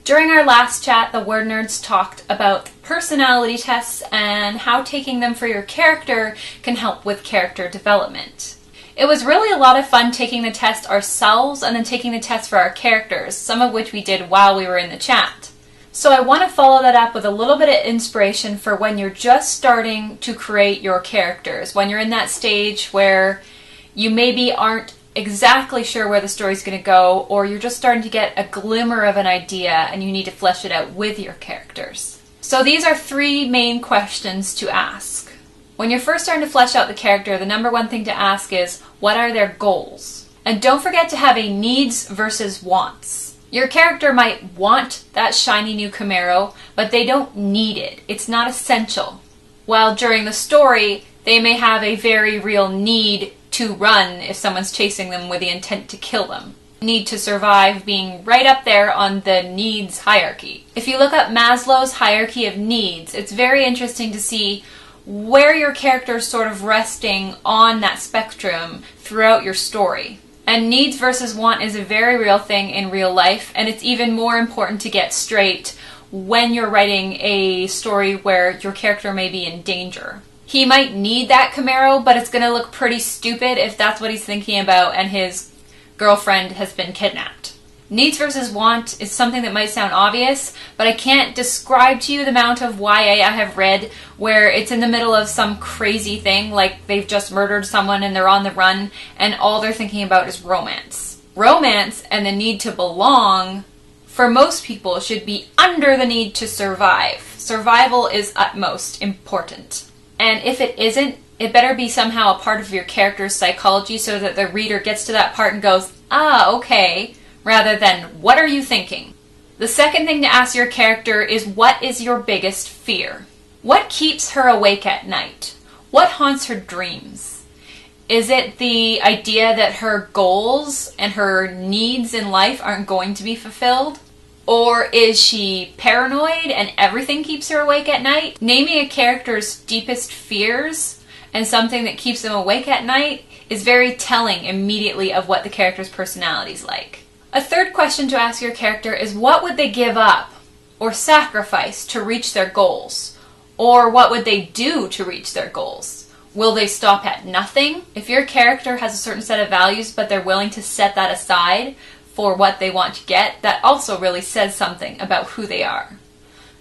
During our last chat, the WordNerds talked about personality tests and how taking them for your character can help with character development. It was really a lot of fun taking the test ourselves and then taking the test for our characters, some of which we did while we were in the chat. So I want to follow that up with a little bit of inspiration for when you're just starting to create your characters, when you're in that stage where you maybe aren't exactly sure where the story's going to go, or you're just starting to get a glimmer of an idea and you need to flesh it out with your characters. So these are 3 main questions to ask. When you're first starting to flesh out the character, the number 1 thing to ask is, what are their goals? And don't forget to have a needs versus wants. Your character might want that shiny new Camaro, but they don't need it. It's not essential. While during the story, they may have a very real need to run if someone's chasing them with the intent to kill them. Need to survive being right up there on the needs hierarchy. If you look up Maslow's hierarchy of needs, it's very interesting to see where your character is sort of resting on that spectrum throughout your story. And needs versus want is a very real thing in real life, and it's even more important to get straight when you're writing a story where your character may be in danger. He might need that Camaro, but it's going to look pretty stupid if that's what he's thinking about and his girlfriend has been kidnapped. Needs versus want is something that might sound obvious, but I can't describe to you the amount of YA I have read where it's in the middle of some crazy thing, like they've just murdered someone and they're on the run, and all they're thinking about is romance. Romance and the need to belong, for most people, should be under the need to survive. Survival is utmost important. And if it isn't, it better be somehow a part of your character's psychology so that the reader gets to that part and goes, ah, okay, rather than, what are you thinking? The second thing to ask your character is, what is your biggest fear? What keeps her awake at night? What haunts her dreams? Is it the idea that her goals and her needs in life aren't going to be fulfilled? Or is she paranoid and everything keeps her awake at night? Naming a character's deepest fears and something that keeps them awake at night is very telling immediately of what the character's personality is like. A third question to ask your character is, what would they give up or sacrifice to reach their goals? Or what would they do to reach their goals? Will they stop at nothing? If your character has a certain set of values but they're willing to set that aside for what they want to get, that also really says something about who they are.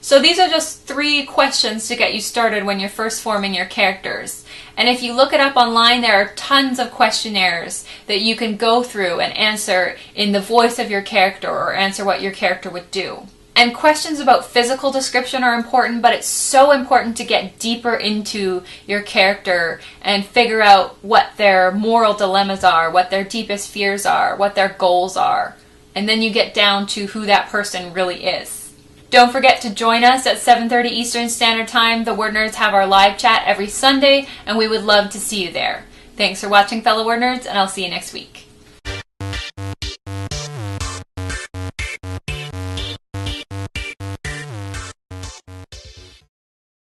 So these are just 3 questions to get you started when you're first forming your characters. And if you look it up online, there are tons of questionnaires that you can go through and answer in the voice of your character or answer what your character would do. And questions about physical description are important, but it's so important to get deeper into your character and figure out what their moral dilemmas are, what their deepest fears are, what their goals are. And then you get down to who that person really is. Don't forget to join us at 7:30 Eastern Standard Time. The WordNerds have our live chat every Sunday, and we would love to see you there. Thanks for watching, fellow WordNerds, and I'll see you next week.